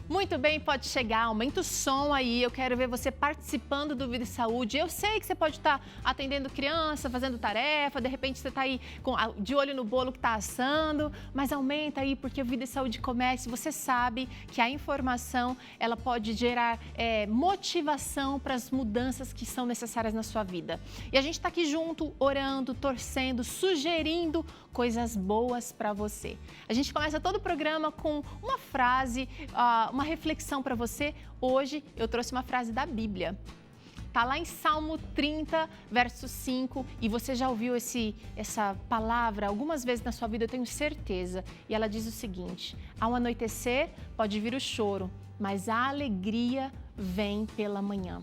Muito bem, pode chegar, aumenta o som aí, eu quero ver você participando do Vida e Saúde. Eu sei que você pode estar atendendo criança, fazendo tarefa, de repente você está aí de olho no bolo que está assando, mas aumenta aí porque o Vida e Saúde começa. Você sabe que a informação, ela pode gerar motivação para as mudanças que são necessárias na sua vida. E a gente está aqui junto, orando, torcendo, sugerindo coisas boas para você. A gente começa todo o programa com uma frase, uma reflexão para você. Hoje eu trouxe uma frase da Bíblia. Está lá em Salmo 30, verso 5, e você já ouviu essa palavra algumas vezes na sua vida, eu tenho certeza. E ela diz o seguinte: ao anoitecer pode vir o choro, mas a alegria vem pela manhã.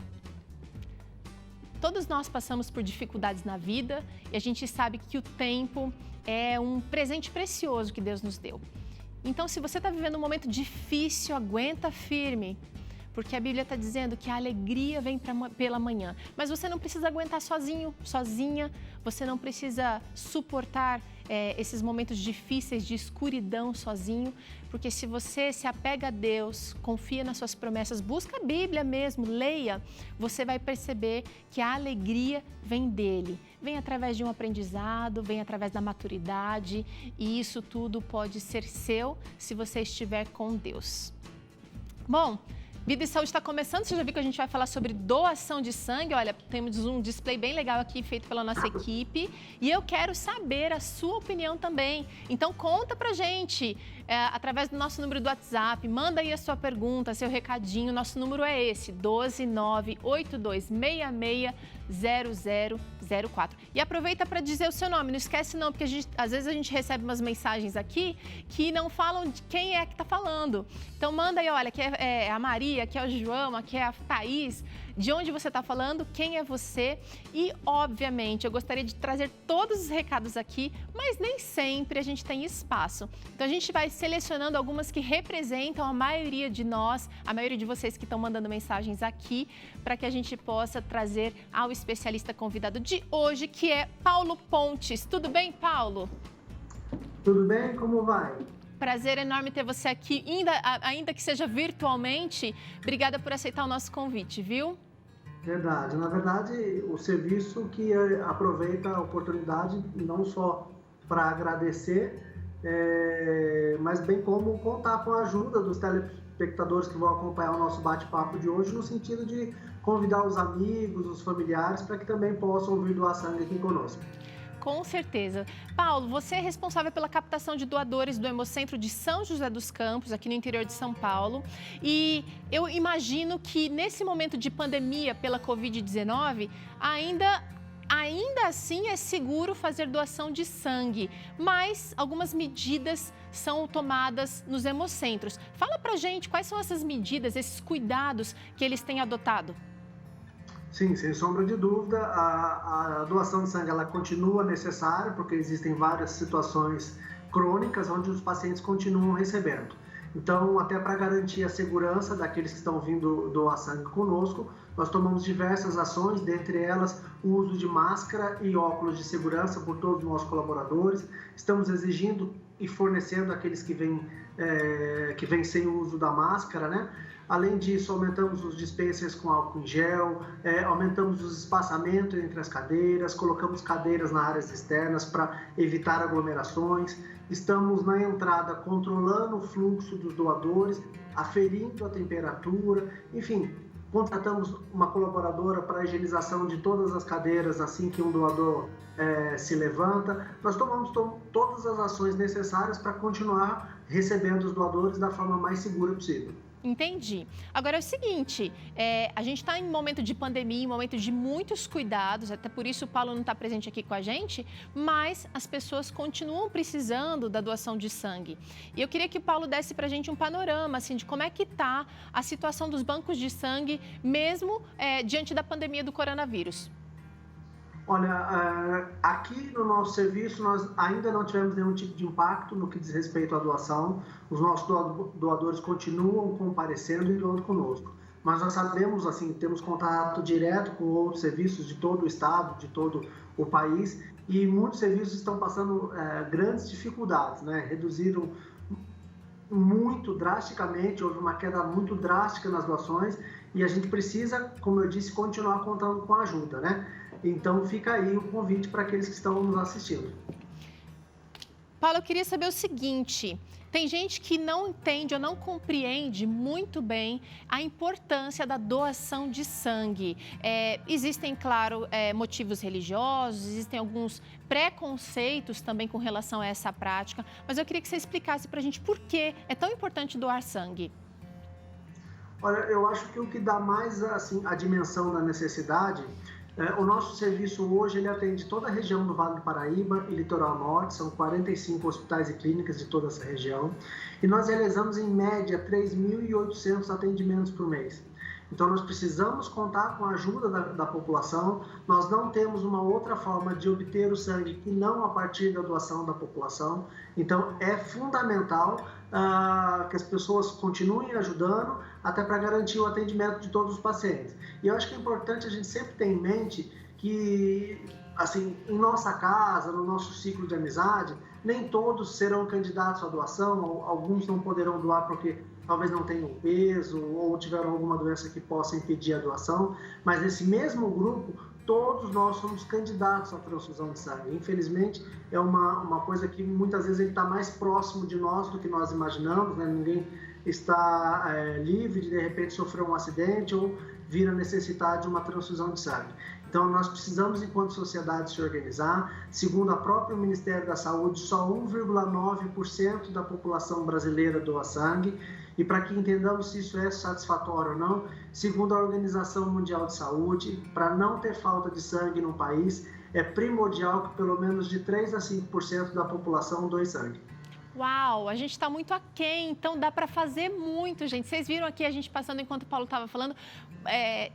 Todos nós passamos por dificuldades na vida e a gente sabe que o tempo é um presente precioso que Deus nos deu. Então, se você está vivendo um momento difícil, aguenta firme, porque a Bíblia está dizendo que a alegria vem pela manhã. Mas você não precisa aguentar sozinho, sozinha, você não precisa suportar esses momentos difíceis de escuridão sozinho, porque se você se apega a Deus, confia nas suas promessas, busca a Bíblia mesmo, leia, você vai perceber que a alegria vem dele. Vem através de um aprendizado, vem através da maturidade, e isso tudo pode ser seu se você estiver com Deus. Bom, Vida e Saúde está começando, você já viu que a gente vai falar sobre doação de sangue. Olha, temos um display bem legal aqui feito pela nossa equipe e eu quero saber a sua opinião também. Então conta pra gente, através do nosso número do WhatsApp, manda aí a sua pergunta, seu recadinho. Nosso número é esse, 12982660004. E aproveita para dizer o seu nome, não esquece não, porque às vezes a gente recebe umas mensagens aqui que não falam de quem é que está falando. Então manda aí, olha, aqui é a Maria, aqui é o João, aqui é a Thaís, de onde você está falando, quem é você. E, obviamente, eu gostaria de trazer todos os recados aqui, mas nem sempre a gente tem espaço. Então, a gente vai selecionando algumas que representam a maioria de nós, a maioria de vocês que estão mandando mensagens aqui, para que a gente possa trazer ao especialista convidado de hoje, que é Paulo Pontes. Tudo bem, Paulo? Tudo bem? Como vai? Prazer enorme ter você aqui, ainda que seja virtualmente. Obrigada por aceitar o nosso convite, viu? Verdade. Na verdade, o serviço que aproveita a oportunidade não só para agradecer, mas bem como contar com a ajuda dos telespectadores que vão acompanhar o nosso bate-papo de hoje, no sentido de convidar os amigos, os familiares, para que também possam vir doar sangue aqui conosco. Com certeza. Paulo, você é responsável pela captação de doadores do Hemocentro de São José dos Campos, aqui no interior de São Paulo. E eu imagino que nesse momento de pandemia pela Covid-19, ainda assim é seguro fazer doação de sangue, mas algumas medidas são tomadas nos hemocentros. Fala pra gente quais são essas medidas, esses cuidados que eles têm adotado. Sim, sem sombra de dúvida, a doação de sangue ela continua necessária, porque existem várias situações crônicas onde os pacientes continuam recebendo. Então, até para garantir a segurança daqueles que estão vindo doar sangue conosco, nós tomamos diversas ações, dentre elas o uso de máscara e óculos de segurança por todos os nossos colaboradores. Estamos exigindo e fornecendo aqueles que vêm sem o uso da máscara, né? Além disso, aumentamos os dispensers com álcool em gel, aumentamos os espaçamentos entre as cadeiras, colocamos cadeiras nas áreas externas para evitar aglomerações. Estamos na entrada controlando o fluxo dos doadores, aferindo a temperatura, enfim, contratamos uma colaboradora para a higienização de todas as cadeiras assim que um doador se levanta. Nós tomamos todas as ações necessárias para continuar recebendo os doadores da forma mais segura possível. Entendi. Agora é o seguinte, a gente está em momento de pandemia, em momento de muitos cuidados, até por isso o Paulo não está presente aqui com a gente, mas as pessoas continuam precisando da doação de sangue. E eu queria que o Paulo desse para a gente um panorama assim, de como é que está a situação dos bancos de sangue, mesmo diante da pandemia do coronavírus. Olha, aqui no nosso serviço nós ainda não tivemos nenhum tipo de impacto no que diz respeito à doação. Os nossos doadores continuam comparecendo e doando conosco. Mas nós sabemos, assim, temos contato direto com outros serviços de todo o estado, de todo o país, e muitos serviços estão passando grandes dificuldades, né? Reduziram muito drasticamente, houve uma queda muito drástica nas doações e a gente precisa, como eu disse, continuar contando com a ajuda, né? Então fica aí o convite para aqueles que estão nos assistindo. Paulo, eu queria saber o seguinte: tem gente que não entende ou não compreende muito bem a importância da doação de sangue. Existem, claro, motivos religiosos, existem alguns preconceitos também com relação a essa prática, mas eu queria que você explicasse para a gente por que é tão importante doar sangue. Olha, eu acho que o que dá mais assim, a dimensão da necessidade, o nosso serviço hoje ele atende toda a região do Vale do Paraíba e Litoral Norte, são 45 hospitais e clínicas de toda essa região, e nós realizamos em média 3.800 atendimentos por mês. Então nós precisamos contar com a ajuda da população, nós não temos uma outra forma de obter o sangue que não a partir da doação da população, então é fundamental que as pessoas continuem ajudando até para garantir o atendimento de todos os pacientes. E eu acho que é importante a gente sempre ter em mente que, assim, em nossa casa, no nosso ciclo de amizade, nem todos serão candidatos à doação, alguns não poderão doar porque talvez não tenham peso ou tiveram alguma doença que possa impedir a doação, mas nesse mesmo grupo, todos nós somos candidatos à transfusão de sangue. Infelizmente, é uma coisa que muitas vezes ele está mais próximo de nós do que nós imaginamos, né? Ninguém está livre de repente sofrer um acidente ou vir a necessitar de uma transfusão de sangue. Então, nós precisamos, enquanto sociedade, se organizar. Segundo a própria Ministério da Saúde, só 1,9% da população brasileira doa sangue. E para que entendamos se isso é satisfatório ou não, segundo a Organização Mundial de Saúde, para não ter falta de sangue no país, é primordial que pelo menos de 3 a 5% da população doe sangue. Uau, a gente está muito aquém, então dá para fazer muito, gente. Vocês viram aqui a gente passando enquanto o Paulo estava falando,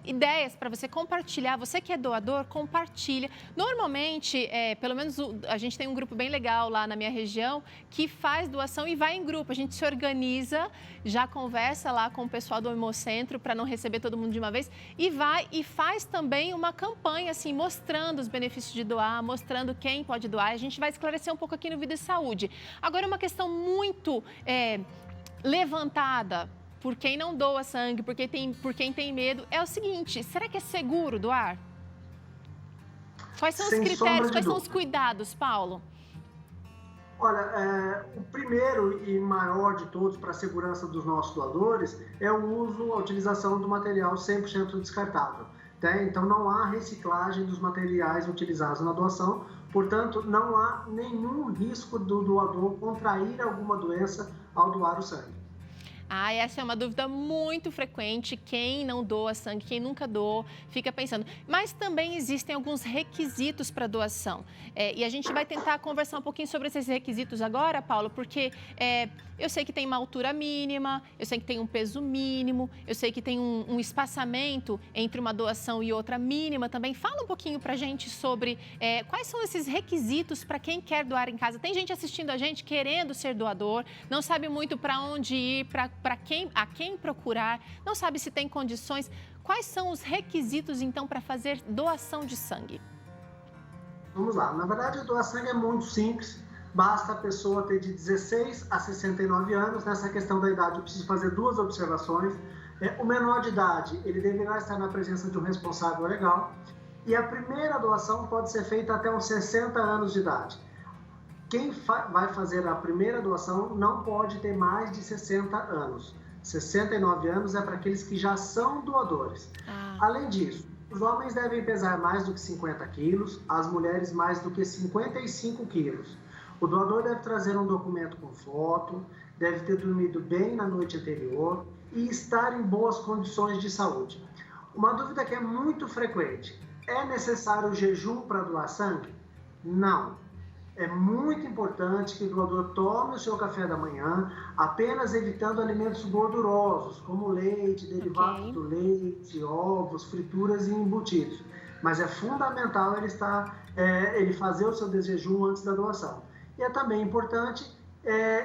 ideias para você compartilhar. Você que é doador, compartilha. Normalmente, pelo menos a gente tem um grupo bem legal lá na minha região que faz doação e vai em grupo. A gente se organiza, já conversa lá com o pessoal do Hemocentro para não receber todo mundo de uma vez e vai e faz também uma campanha assim, mostrando os benefícios de doar, mostrando quem pode doar. A gente vai esclarecer um pouco aqui no Vida e Saúde. Agora, uma questão muito levantada por quem não doa sangue, por quem tem medo, é o seguinte: será que é seguro doar? Quais são os critérios, quais são os cuidados, Paulo? Olha, o primeiro e maior de todos para a segurança dos nossos doadores é o uso, a utilização do material 100% descartável. Tá? Então, não há reciclagem dos materiais utilizados na doação, portanto, não há nenhum risco do doador contrair alguma doença ao doar o sangue. Essa é uma dúvida muito frequente. Quem não doa sangue, quem nunca doou, fica pensando. Mas também existem alguns requisitos para doação. E a gente vai tentar conversar um pouquinho sobre esses requisitos agora, Paulo, porque eu sei que tem uma altura mínima, eu sei que tem um peso mínimo, eu sei que tem um espaçamento entre uma doação e outra mínima também. Fala um pouquinho para a gente sobre quais são esses requisitos para quem quer doar em casa. Tem gente assistindo a gente querendo ser doador, não sabe muito para onde ir, a quem procurar, não sabe se tem condições. Quais são os requisitos, então, para fazer doação de sangue? Vamos lá. Na verdade, a doação sangue é muito simples. Basta a pessoa ter de 16 a 69 anos. Nessa questão da idade, eu preciso fazer duas observações. O menor de idade, ele deverá estar na presença de um responsável legal. E a primeira doação pode ser feita até uns 60 anos de idade. Quem vai fazer a primeira doação não pode ter mais de 60 anos. 69 anos é para aqueles que já são doadores. Além disso, os homens devem pesar mais do que 50 quilos, as mulheres mais do que 55 quilos. O doador deve trazer um documento com foto, deve ter dormido bem na noite anterior e estar em boas condições de saúde. Uma dúvida que é muito frequente: é necessário jejum para doar sangue? Não. É muito importante que o doador tome o seu café da manhã, apenas evitando alimentos gordurosos, como leite, derivados do leite, ovos, frituras e embutidos. Mas é fundamental ele fazer o seu desjejum antes da doação. E é também importante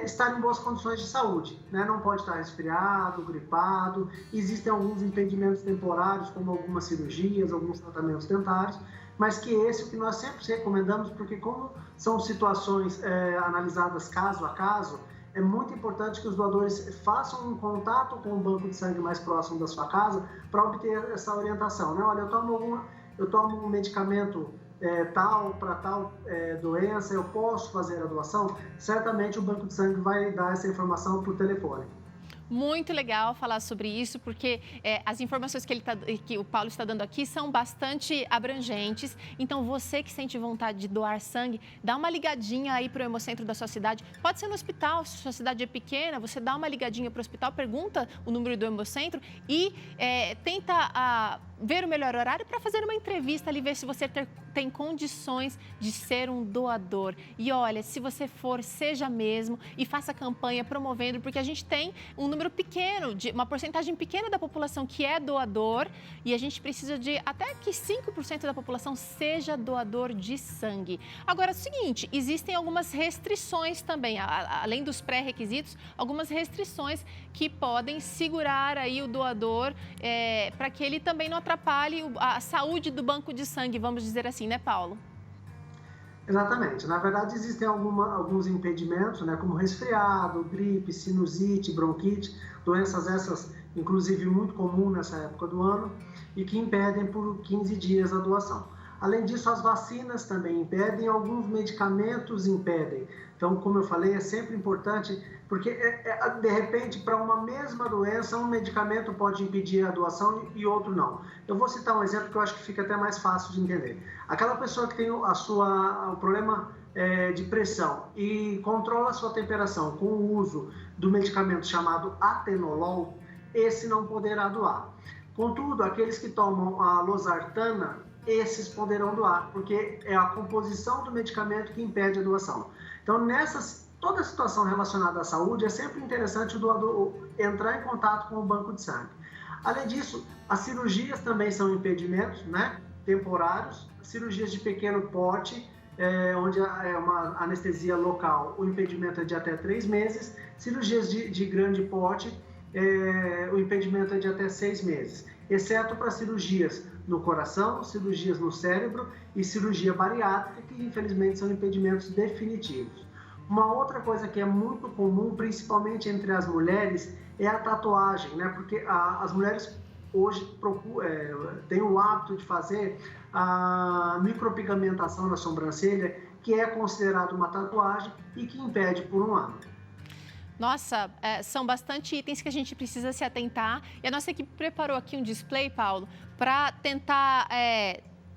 estar em boas condições de saúde, né? Não pode estar resfriado, gripado. Existem alguns impedimentos temporários, como algumas cirurgias, alguns tratamentos dentários, mas que esse é o que nós sempre recomendamos, porque como são situações analisadas caso a caso, é muito importante que os doadores façam um contato com o banco de sangue mais próximo da sua casa para obter essa orientação, né? Olha, eu tomo um medicamento tal para tal doença, eu posso fazer a doação? Certamente o banco de sangue vai dar essa informação por telefone. Muito legal falar sobre isso, porque as informações que o Paulo está dando aqui são bastante abrangentes. Então, você que sente vontade de doar sangue, dá uma ligadinha aí para o Hemocentro da sua cidade. Pode ser no hospital, se a sua cidade é pequena, você dá uma ligadinha para o hospital, pergunta o número do Hemocentro e tenta ver o melhor horário para fazer uma entrevista ali, ver se você tem condições de ser um doador. E olha, se você for, seja mesmo e faça campanha promovendo, porque a gente tem um número pequeno, uma porcentagem pequena da população que é doador e a gente precisa de até que 5% da população seja doador de sangue. Agora, é o seguinte, existem algumas restrições também, além dos pré-requisitos, algumas restrições que podem segurar aí o doador para que ele também não atrapalhe a saúde do banco de sangue, vamos dizer assim, né, Paulo? Exatamente. Na verdade, existem alguns impedimentos, né, como resfriado, gripe, sinusite, bronquite, doenças essas, inclusive, muito comuns nessa época do ano e que impedem por 15 dias a doação. Além disso, as vacinas também impedem, alguns medicamentos impedem. Então, como eu falei, é sempre importante, porque de repente, para uma mesma doença, um medicamento pode impedir a doação e outro não. Eu vou citar um exemplo que eu acho que fica até mais fácil de entender. Aquela pessoa que tem o problema de pressão e controla a sua temperatura com o uso do medicamento chamado atenolol, esse não poderá doar. Contudo, aqueles que tomam a losartana, esses poderão doar, porque é a composição do medicamento que impede a doação. Então, toda situação relacionada à saúde, é sempre interessante o doador entrar em contato com o banco de sangue. Além disso, as cirurgias também são impedimentos, né, temporários, cirurgias de pequeno porte, onde é uma anestesia local, o impedimento é de até 3 meses, cirurgias de grande porte, o impedimento é de até 6 meses, exceto para cirurgias no coração, cirurgias no cérebro e cirurgia bariátrica, que infelizmente são impedimentos definitivos. Uma outra coisa que é muito comum, principalmente entre as mulheres, é a tatuagem, né? Porque as mulheres hoje têm o hábito de fazer a micropigmentação na sobrancelha, que é considerado uma tatuagem e que impede por 1 ano. Nossa, são bastante itens que a gente precisa se atentar. E a nossa equipe preparou aqui um display, Paulo, para tentar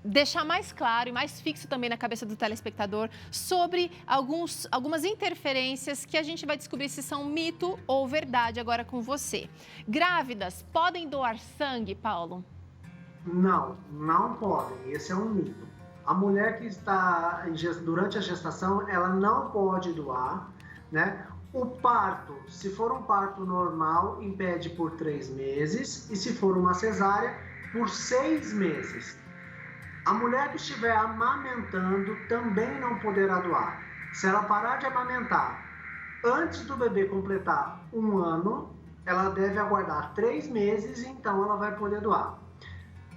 deixar mais claro e mais fixo também na cabeça do telespectador sobre algumas interferências que a gente vai descobrir se são mito ou verdade agora com você. Grávidas podem doar sangue, Paulo? Não, não podem. Esse é um mito. A mulher que está durante a gestação, ela não pode doar, né? O parto, se for um parto normal, impede por 3 meses e se for uma cesárea, por 6 meses. A mulher que estiver amamentando também não poderá doar. Se ela parar de amamentar antes do bebê completar 1 ano, ela deve aguardar 3 meses e então ela vai poder doar.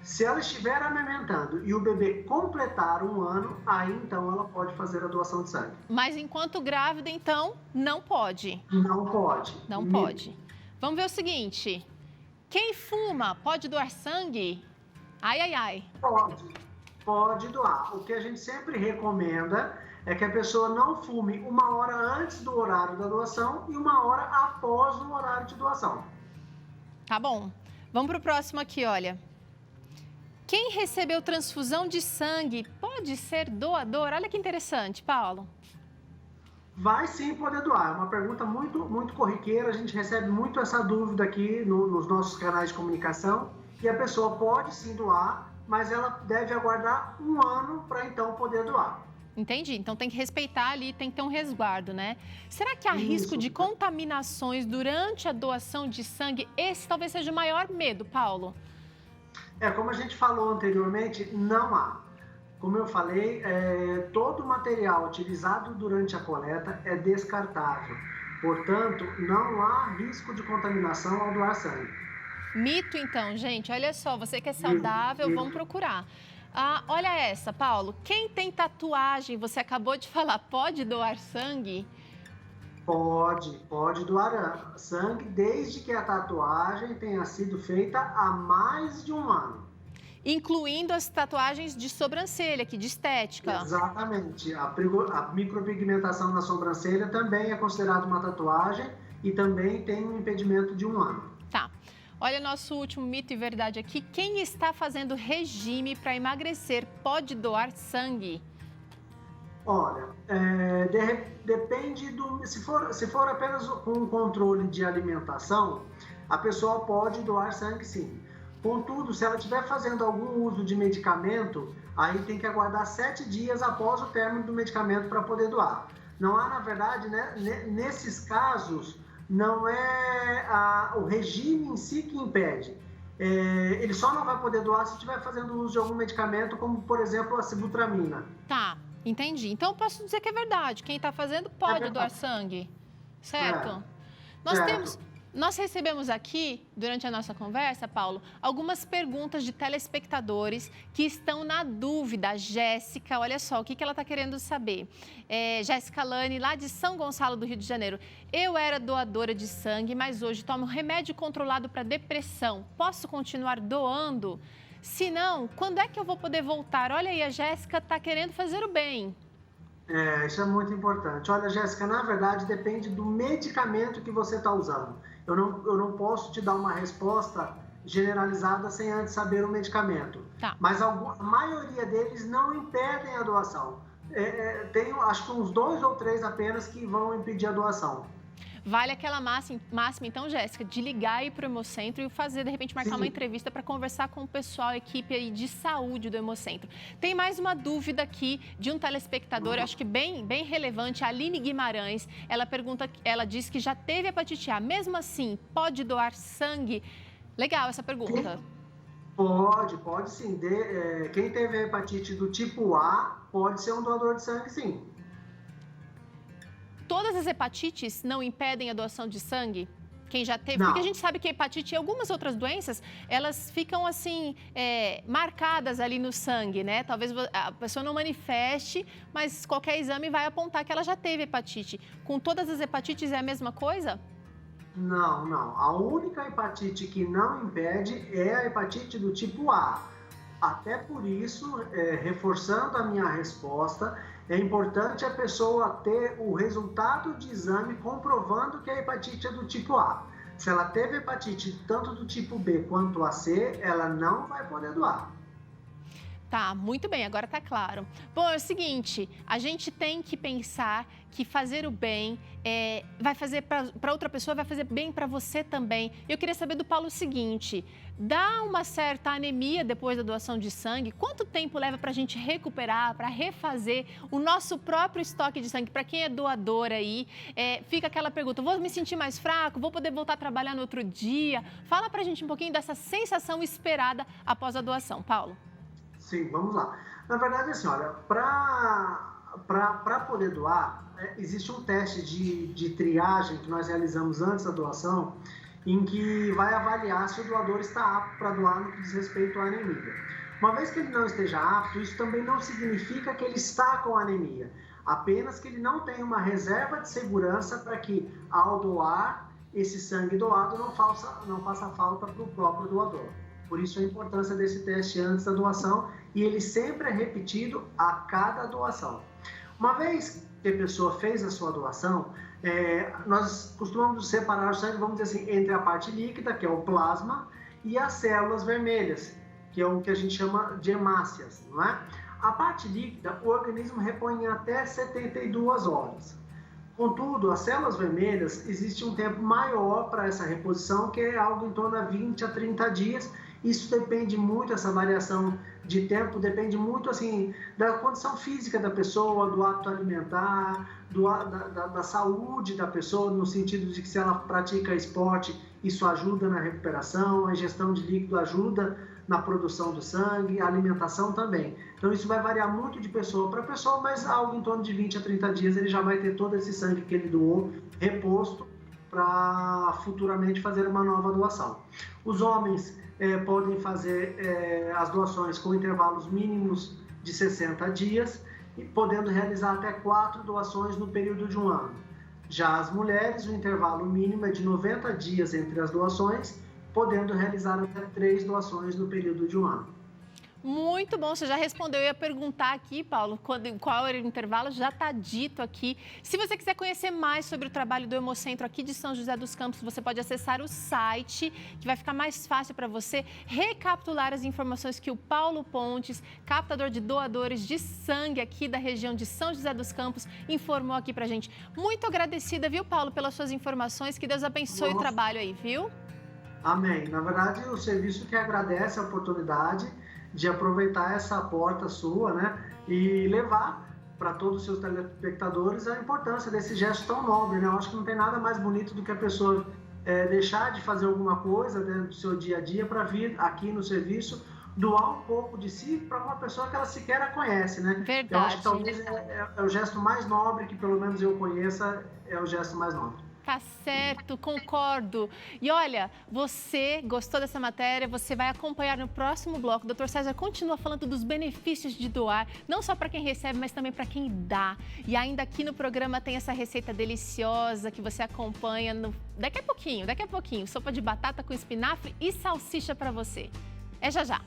Se ela estiver amamentando e o bebê completar 1 ano, aí então ela pode fazer a doação de sangue. Mas enquanto grávida, então, não pode? Não pode. Não pode. Vamos ver o seguinte, quem fuma pode doar sangue? Ai, ai, ai. Pode doar. O que a gente sempre recomenda é que a pessoa não fume 1 hora antes do horário da doação e 1 hora após o horário de doação. Tá bom. Vamos para o próximo aqui, olha. Quem recebeu transfusão de sangue pode ser doador? Olha que interessante, Paulo. Vai sim poder doar. É uma pergunta muito, muito corriqueira. A gente recebe muito essa dúvida aqui nos nossos canais de comunicação. E a pessoa pode sim doar, mas ela deve aguardar 1 ano para então poder doar. Entendi. Então tem que respeitar ali, tem que ter um resguardo, né? Será que há risco de contaminações durante a doação de sangue? Esse talvez seja o maior medo, Paulo. Como a gente falou anteriormente, não há. Como eu falei, todo o material utilizado durante a coleta é descartável. Portanto, não há risco de contaminação ao doar sangue. Mito, então, gente. Olha só, você que é saudável, vamos procurar. Olha essa, Paulo. Quem tem tatuagem, você acabou de falar, pode doar sangue? Pode doar sangue desde que a tatuagem tenha sido feita há mais de um ano. Incluindo as tatuagens de sobrancelha, aqui, de estética. Exatamente. A micropigmentação na sobrancelha também é considerada uma tatuagem e também tem um impedimento de um ano. Tá. Olha, nosso último mito e verdade aqui. Quem está fazendo regime para emagrecer pode doar sangue? Olha, depende do... Se for apenas com um controle de alimentação, a pessoa pode doar sangue, sim. Contudo, se ela estiver fazendo algum uso de medicamento, aí tem que aguardar 7 dias após o término do medicamento para poder doar. Não há, na verdade, né, nesses casos, não é o regime em si que impede. Ele só não vai poder doar se estiver fazendo uso de algum medicamento, como, por exemplo, a sibutramina. Tá, entendi. Então, eu posso dizer que é verdade. Quem está fazendo pode doar sangue, certo? Nós recebemos aqui, durante a nossa conversa, Paulo, algumas perguntas de telespectadores que estão na dúvida. A Jéssica, olha só, o que ela está querendo saber? Jéssica Lane, lá de São Gonçalo, do Rio de Janeiro. Eu era doadora de sangue, mas hoje tomo remédio controlado para depressão. Posso continuar doando? Se não, quando é que eu vou poder voltar? Olha aí, a Jéssica está querendo fazer o bem. Isso é muito importante. Olha, Jéssica, na verdade, depende do medicamento que você está usando. Eu não posso te dar uma resposta generalizada sem antes saber o medicamento. Tá. Mas a maioria deles não impedem a doação. Tem, acho que uns 2 ou 3 apenas que vão impedir a doação. Vale aquela máxima, então, Jéssica, de ligar aí para o Hemocentro e fazer, de repente, marcar uma entrevista para conversar com o pessoal, a equipe aí de saúde do Hemocentro. Tem mais uma dúvida aqui de um telespectador, acho que bem relevante, a Aline Guimarães. Ela diz que já teve hepatite A, mesmo assim, pode doar sangue? Legal essa pergunta. Pode sim. Quem teve hepatite do tipo A pode ser um doador de sangue, sim. Todas as hepatites não impedem a doação de sangue? Quem já teve? Não. Porque a gente sabe que a hepatite e algumas outras doenças, elas ficam assim, marcadas ali no sangue, né? Talvez a pessoa não manifeste, mas qualquer exame vai apontar que ela já teve hepatite. Com todas as hepatites é a mesma coisa? Não. A única hepatite que não impede é a hepatite do tipo A. Até por isso, reforçando a minha resposta, é importante a pessoa ter o resultado de exame comprovando que a hepatite é do tipo A. Se ela teve hepatite tanto do tipo B quanto a C, ela não vai poder doar. Tá, muito bem, agora tá claro. Bom, é o seguinte, a gente tem que pensar que fazer o bem vai fazer para outra pessoa, vai fazer bem para você também. Eu queria saber do Paulo o seguinte, dá uma certa anemia depois da doação de sangue? Quanto tempo leva para a gente recuperar, para refazer o nosso próprio estoque de sangue? Para quem é doador aí, fica aquela pergunta, vou me sentir mais fraco, vou poder voltar a trabalhar no outro dia? Fala para a gente um pouquinho dessa sensação esperada após a doação, Paulo. Sim, vamos lá. Na verdade, assim, olha, para poder doar, existe um teste de triagem que nós realizamos antes da doação, em que vai avaliar se o doador está apto para doar no que diz respeito à anemia. Uma vez que ele não esteja apto, isso também não significa que ele está com anemia, apenas que ele não tem uma reserva de segurança para que, ao doar, esse sangue doado não faça falta para o próprio doador. Por isso a importância desse teste antes da doação e ele sempre é repetido a cada doação. Uma vez que a pessoa fez a sua doação, nós costumamos separar o sangue, vamos dizer assim, entre a parte líquida, que é o plasma, e as células vermelhas, que é o que a gente chama de hemácias, não é? A parte líquida, o organismo repõe em até 72 horas. Contudo, as células vermelhas, existe um tempo maior para essa reposição, que é algo em torno de 20 a 30 dias. Isso depende muito, essa variação de tempo, depende muito assim, da condição física da pessoa, do hábito alimentar, da saúde da pessoa, no sentido de que se ela pratica esporte, isso ajuda na recuperação, a ingestão de líquido ajuda na produção do sangue, a alimentação também. Então isso vai variar muito de pessoa para pessoa, mas algo em torno de 20 a 30 dias ele já vai ter todo esse sangue que ele doou reposto para futuramente fazer uma nova doação. Os homens podem fazer as doações com intervalos mínimos de 60 dias, podendo realizar até 4 doações no período de um ano. Já as mulheres, o intervalo mínimo é de 90 dias entre as doações, podendo realizar até 3 doações no período de um ano. Muito bom, você já respondeu. Eu ia perguntar aqui, Paulo, qual era o intervalo, já está dito aqui. Se você quiser conhecer mais sobre o trabalho do Hemocentro aqui de São José dos Campos, você pode acessar o site, que vai ficar mais fácil para você recapitular as informações que o Paulo Pontes, captador de doadores de sangue aqui da região de São José dos Campos, informou aqui para a gente. Muito agradecida, viu, Paulo, pelas suas informações. Que Deus abençoe o trabalho aí, viu? Amém. Na verdade, o serviço que agradece a oportunidade de aproveitar essa porta sua, né, e levar para todos os seus telespectadores a importância desse gesto tão nobre, né? Eu acho que não tem nada mais bonito do que a pessoa deixar de fazer alguma coisa dentro do seu dia a dia para vir aqui no serviço doar um pouco de si para uma pessoa que ela sequer conhece, né? Verdade. Eu acho que talvez é o gesto mais nobre que pelo menos eu conheça, é o gesto mais nobre. Tá certo, concordo. E olha, você gostou dessa matéria, você vai acompanhar no próximo bloco. O Dr. César continua falando dos benefícios de doar, não só para quem recebe, mas também para quem dá. E ainda aqui no programa tem essa receita deliciosa que você acompanha daqui a pouquinho. Sopa de batata com espinafre e salsicha para você. É já já.